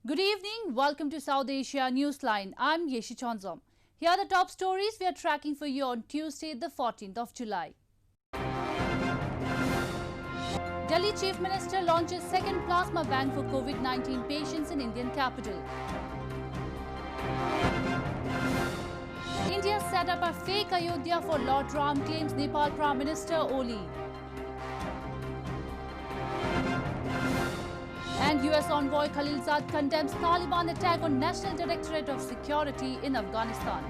Good evening. Welcome to South Asia Newsline. I'm Yeshi Chonzom. Here are the top stories we are tracking for you on Tuesday, the 14th of July. Delhi Chief Minister launches second plasma bank for COVID-19 patients in Indian capital. India set up a fake Ayodhya for Lord Ram, claims Nepal Prime Minister Oli. And US Envoy Khalilzad condemns Taliban attack on National Directorate of Security in Afghanistan.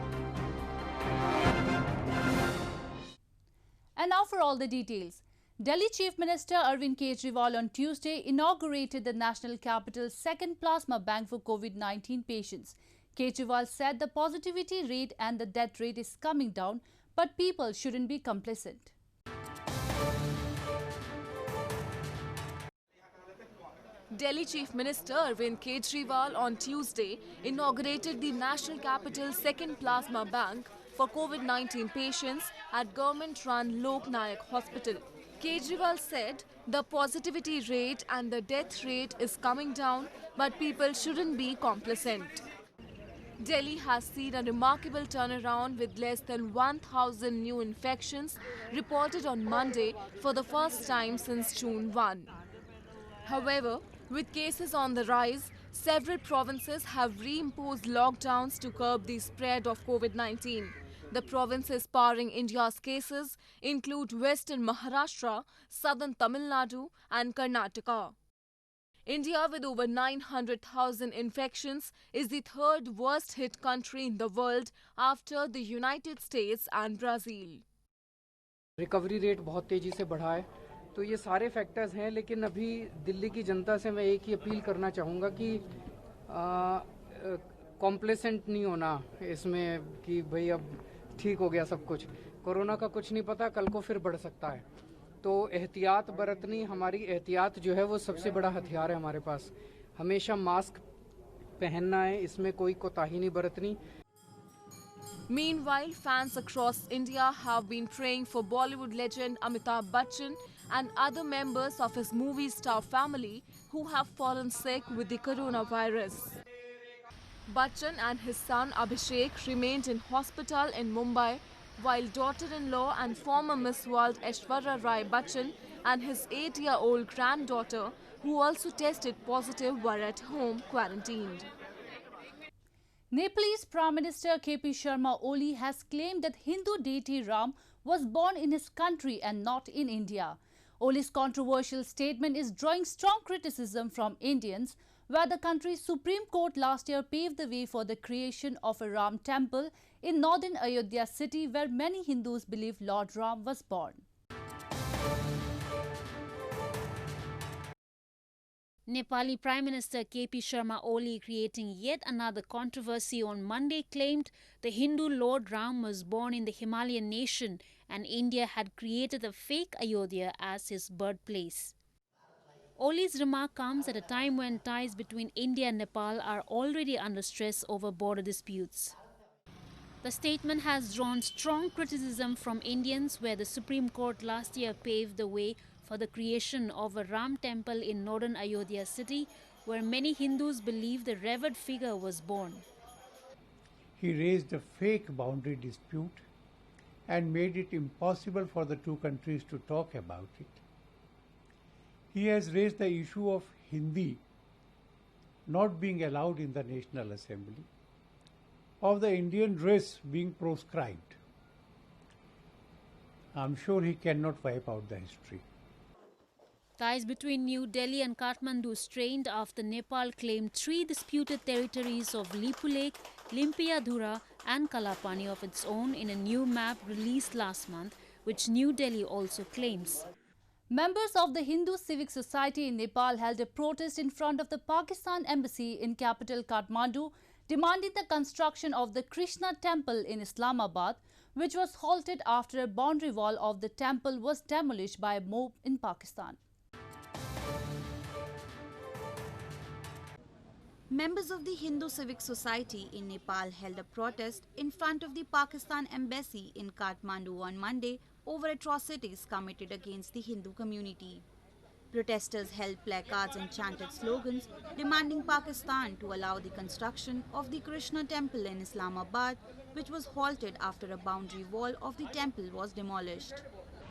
And now for all the details. Delhi Chief Minister Arvind Kejriwal on Tuesday inaugurated the national capital's second plasma bank for COVID-19 patients. Kejriwal said the positivity rate and the death rate is coming down, but people shouldn't be complacent. Delhi Chief Minister Arvind Kejriwal on Tuesday inaugurated the national capital's second plasma bank for COVID-19 patients at government-run Lok Nayak Hospital. Kejriwal said the positivity rate and the death rate is coming down, but people shouldn't be complacent. Delhi has seen a remarkable turnaround with less than 1,000 new infections reported on Monday for the first time since June 1. However, with cases on the rise, several provinces have reimposed lockdowns to curb the spread of COVID-19. The provinces powering India's cases include Western Maharashtra, Southern Tamil Nadu and Karnataka. India, with over 900,000 infections, is the third worst hit country in the world after the United States and Brazil. Recovery rate बहुत तेजी से बढ़ा है, तो ये सारे factors हैं, लेकिन अभी दिल्ली की जनता से मैं एक ही अपील करना चाहूँगा कि कॉम्प्लेसेंट नहीं होना इसमें कि भाई अब ठीक हो गया सब कुछ। कोरोना का कुछ नहीं पता, कल को फिर बढ़ सकता है, तो एहतियात बरतनी, हमारी एहतियात जो है वो सबसे बड़ा हथियार है हमारे पास। हमेशा मास्क पहनना है, इसमें कोई कोताही नहीं बरतनी। Meanwhile, fans across India have been praying for Bollywood legend Amitabh Bachchan and other members of his movie star family who have fallen sick with the coronavirus. Bachchan and his son Abhishek remained in hospital in Mumbai, while daughter-in-law and former Miss World Aishwarya Rai Bachchan and his 8-year-old granddaughter, who also tested positive, were at home quarantined. Nepalese Prime Minister Sharma Oli has claimed that Hindu deity Ram was born in his country and not in India. Oli's controversial statement is drawing strong criticism from Indians, where the country's Supreme Court last year paved the way for the creation of a Ram temple in northern Ayodhya city, where many Hindus believe Lord Ram was born. Nepali Prime Minister Sharma Oli, creating yet another controversy on Monday, claimed the Hindu Lord Ram was born in the Himalayan nation and India had created a fake Ayodhya as his birthplace. Oli's remark comes at a time when ties between India and Nepal are already under stress over border disputes. The statement has drawn strong criticism from Indians, where the Supreme Court last year paved the way for the creation of a Ram temple in northern Ayodhya city, where many Hindus believe the revered figure was born. He raised a fake boundary dispute and made it impossible for the two countries to talk about it. He has raised the issue of Hindi not being allowed in the National Assembly, of the Indian dress being proscribed. I'm sure he cannot wipe out the history. Ties between New Delhi and Kathmandu strained after Nepal claimed 3 disputed territories of Lipu Lake, Limpiadhura and Kalapani of its own in a new map released last month, which New Delhi also claims. Members of the Hindu Civic Society in Nepal held a protest in front of the Pakistan embassy in capital Kathmandu, demanding the construction of the Krishna temple in Islamabad, which was halted after a boundary wall of the temple was demolished by a mob in Pakistan. Members of the Hindu Civic Society in Nepal held a protest in front of the Pakistan embassy in Kathmandu on Monday over atrocities committed against the Hindu community. Protesters held placards and chanted slogans demanding Pakistan to allow the construction of the Krishna temple in Islamabad, which was halted after a boundary wall of the temple was demolished.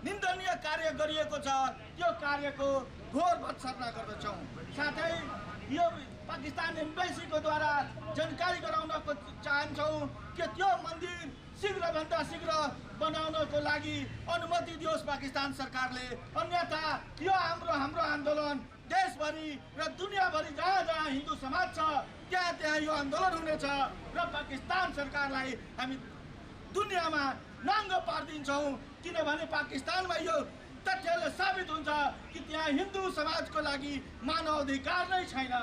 निन्दनीय कार्य गरिएको छ त्यो कार्यको घोर भत्सना गर्दछौं साथै यो पाकिस्तान एम्बेसीको द्वारा जानकारी गराउनको चाहन्छौं कि त्यो मन्दिर शीघ्रभन्दा शीघ्र बनाउनको लागि अनुमति दियोस् पाकिस्तान सरकारले अन्यथा यो हाम्रो आन्दोलन देशभरि र दुनियाभरि जहाँ हिन्दू समाज छ त्यहाँ यो आन्दोलन हुनेछ र पाकिस्तान सरकारलाई हामी दुनियामा नाङ्गो पार्दिन्छौं किनभने पाकिस्तानमा यो तथ्यले साबित हुन्छ कि त्यहाँ हिन्दू समाजको लागि मानव अधिकार नै छैन.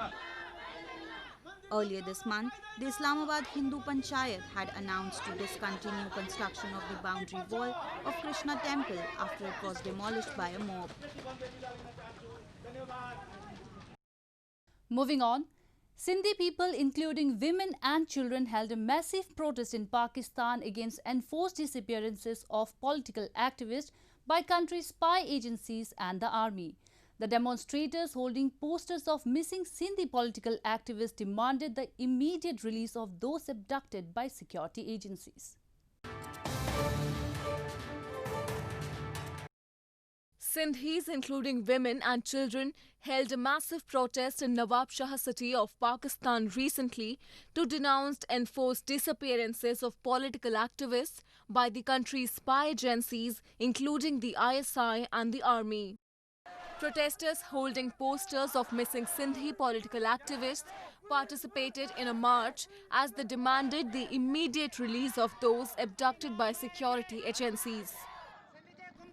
Earlier this month, the Islamabad Hindu Panchayat had announced to discontinue construction of the boundary wall of Krishna temple after it was demolished by a mob. Moving on, Sindhi people, including women and children, held a massive protest in Pakistan against enforced disappearances of political activists by country's spy agencies and the army. The demonstrators, holding posters of missing Sindhi political activists, demanded the immediate release of those abducted by security agencies. Sindhis, including women and children, held a massive protest in Nawab Shah city of Pakistan recently to denounce enforced disappearances of political activists by the country's spy agencies, including the ISI and the army. Protesters holding posters of missing Sindhi political activists participated in a march as they demanded the immediate release of those abducted by security agencies.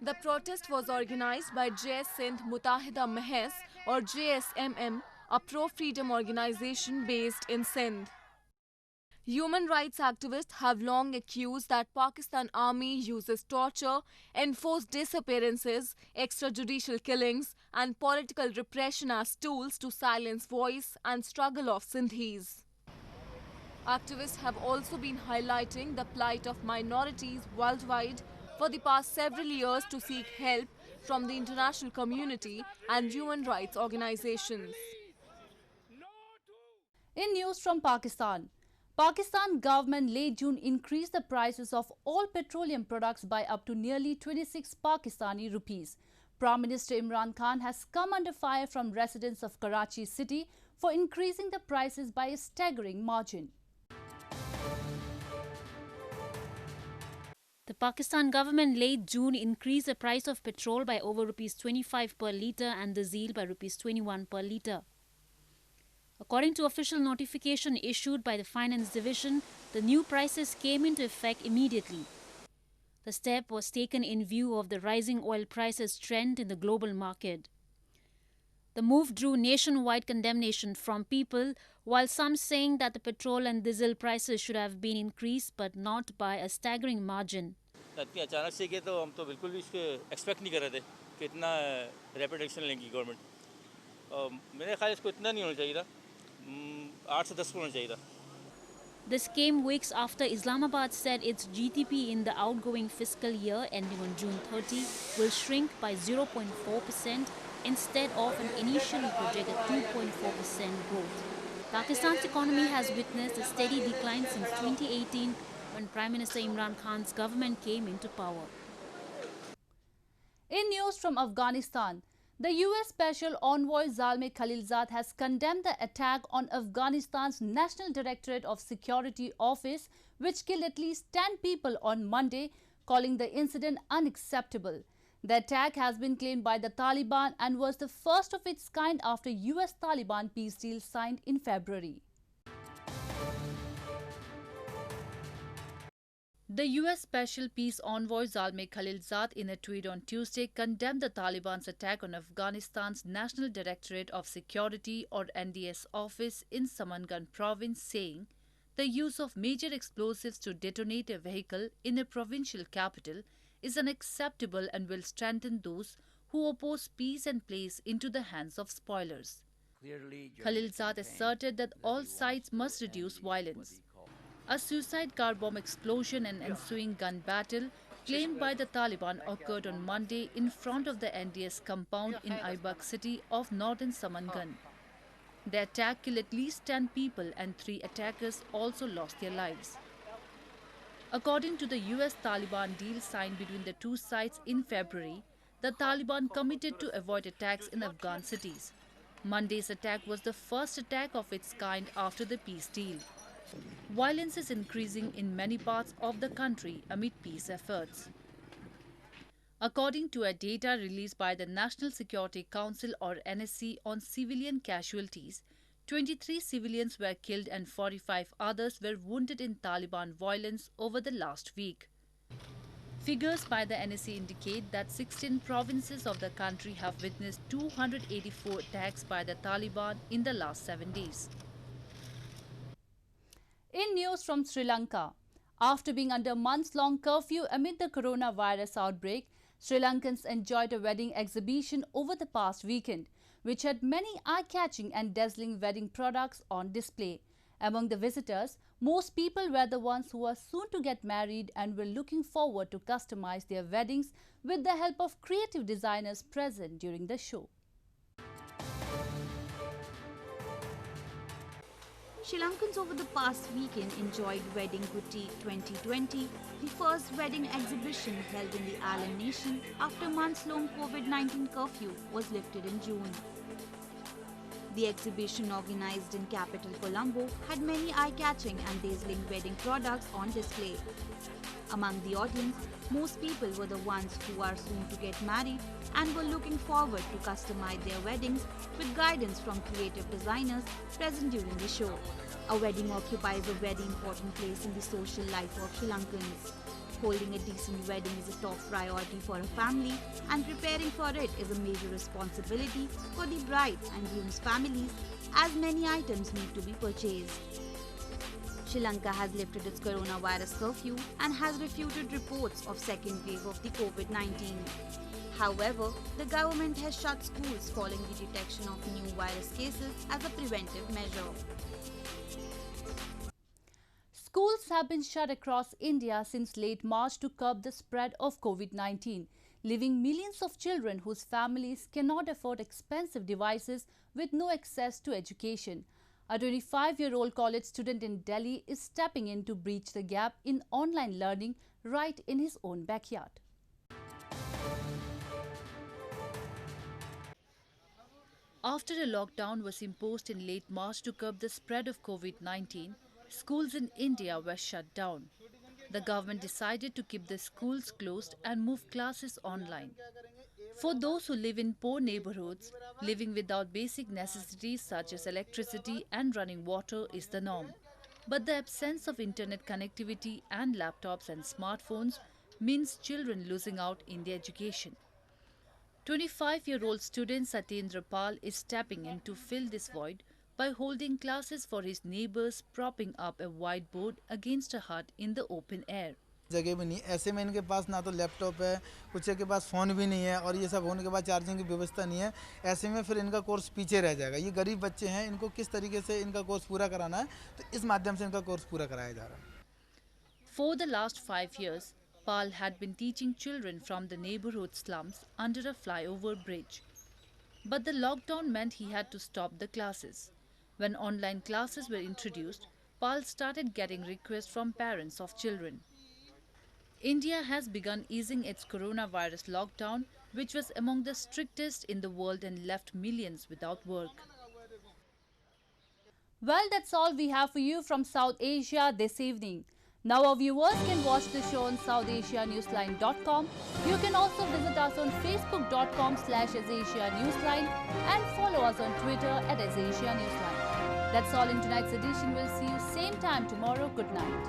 The protest was organized by Jai Sindh Mutahida Mahas or JSMM, a pro-freedom organization based in Sindh. Human rights activists have long accused that Pakistan army uses torture, enforced disappearances, extrajudicial killings and political repression as tools to silence voice and struggle of Sindhis. Activists have also been highlighting the plight of minorities worldwide for the past several years to seek help from the international community and human rights organizations. In news from Pakistan, Pakistan government late June increased the prices of all petroleum products by up to nearly 26 Pakistani rupees. Prime Minister Imran Khan has come under fire from residents of Karachi city for increasing the prices by a staggering margin. The Pakistan government late June increased the price of petrol by over rupees 25 per litre and diesel by rupees 21 per litre. According to official notification issued by the Finance Division, the new prices came into effect immediately. The step was taken in view of the rising oil prices trend in the global market. The move drew nationwide condemnation from people, while some saying that the petrol and diesel prices should have been increased but not by a staggering margin. इतनी अचानक से कि तो हम तो बिल्कुल भी इसके एक्सपेक्ट नहीं कर रहे थे कि इतना रैपिड एक्शन लेंगी गवर्नमेंट. मेरे ख्याल इसको इतना नहीं होना चाहिए था, 8 से 10 होना चाहिए था. This came weeks after Islamabad said its GDP in the outgoing fiscal year ending on June 30 will shrink by 0.4% instead of an initially projected 2.4% growth. Pakistan's economy has witnessed a steady decline since 2018 when Prime Minister Imran Khan's government came into power. In news from Afghanistan, the US Special Envoy Zalmay Khalilzad has condemned the attack on Afghanistan's National Directorate of Security office, which killed at least 10 people on Monday, calling the incident unacceptable. The attack has been claimed by the Taliban and was the first of its kind after US-Taliban peace deal signed in February. The US Special Peace Envoy Zalmay Khalilzad in a tweet on Tuesday condemned the Taliban's attack on Afghanistan's National Directorate of Security or NDS office in Samangan province, saying, "The use of major explosives to detonate a vehicle in a provincial capital is unacceptable and will strengthen those who oppose peace and place into the hands of spoilers." Khalilzad asserted that all sides must reduce violence. A suicide car bomb explosion and ensuing gun battle claimed by the Taliban occurred on Monday in front of the NDS compound in Aibak city of northern Samangan. The attack killed at least 10 people and 3 attackers also lost their lives. According to the US Taliban deal signed between the two sides in February, the Taliban committed to avoid attacks in Afghan cities. Monday's attack was the first attack of its kind after the peace deal. Violence is increasing in many parts of the country amid peace efforts. According to a data released by the National Security Council or NSC on civilian casualties, 23 civilians were killed and 45 others were wounded in Taliban violence over the last week. Figures by the NSC indicate that 16 provinces of the country have witnessed 284 attacks by the Taliban in the last 7 days. In news from Sri Lanka, after being under months-long curfew amid the coronavirus outbreak, Sri Lankans enjoyed a wedding exhibition over the past weekend, which had many eye-catching and dazzling wedding products on display. Among the visitors, most people were the ones who were soon to get married and were looking forward to customize their weddings with the help of creative designers present during the show. Sri Lankans over the past weekend enjoyed Wedding Boutique 2020, the first wedding exhibition held in the island nation after months-long COVID-19 curfew was lifted in June. The exhibition, organized in capital Colombo, had many eye-catching and dazzling wedding products on display. Among the audience, most people were the ones who are soon to get married and were looking forward to customize their weddings with guidance from creative designers present during the show. A wedding occupies a very important place in the social life of Sri Lankans. Holding a decent wedding is a top priority for a family, and preparing for it is a major responsibility for the bride and groom's families, as many items need to be purchased. Sri Lanka has lifted its coronavirus curfew and has refuted reports of second wave of the COVID-19. However, the government has shut schools following the detection of new virus cases as a preventive measure. Schools have been shut across India since late March to curb the spread of COVID-19, leaving millions of children whose families cannot afford expensive devices with no access to education. A 25-year-old college student in Delhi is stepping in to breach the gap in online learning right in his own backyard. After a lockdown was imposed in late March to curb the spread of COVID-19, schools in India were shut down. The government decided to keep the schools closed and move classes online. For those who live in poor neighborhoods, living without basic necessities such as electricity and running water is the norm. But the absence of internet connectivity and laptops and smartphones means children losing out in their education. 25-year-old student Satyendra Pal is stepping in to fill this void by holding classes for his neighbors, propping up a whiteboard against a hut in the open air. जगह भी नहीं, ऐसे में इनके पास ना तो laptop है, कुछ के पास फ़ोन भी नहीं है और ये सब होने के बाद चार्जिंग की व्यवस्था नहीं है। ऐसे में फिर इनका कोर्स पीछे रह जाएगा। ये गरीब बच्चे हैं, इनको किस तरीके से इनका कोर्स पूरा कराना है, तो इस माध्यम से इनका कोर्स पूरा कराया जा रहा है। For the last 5 years, Pal had been teaching children from the neighborhood slums under a flyover bridge. But the lockdown meant he had to stop the classes. When online classes were introduced, Pal started getting requests from parents of children. India has begun easing its coronavirus lockdown, which was among the strictest in the world and left millions without work. Well, that's all we have for you from South Asia this evening. Now our viewers can watch the show on SouthAsiaNewsline.com. You can also visit us on Facebook.com/AsAsiaNewsline and follow us on Twitter @AsAsiaNewsline. That's all in tonight's edition. We'll see you same time tomorrow. Good night.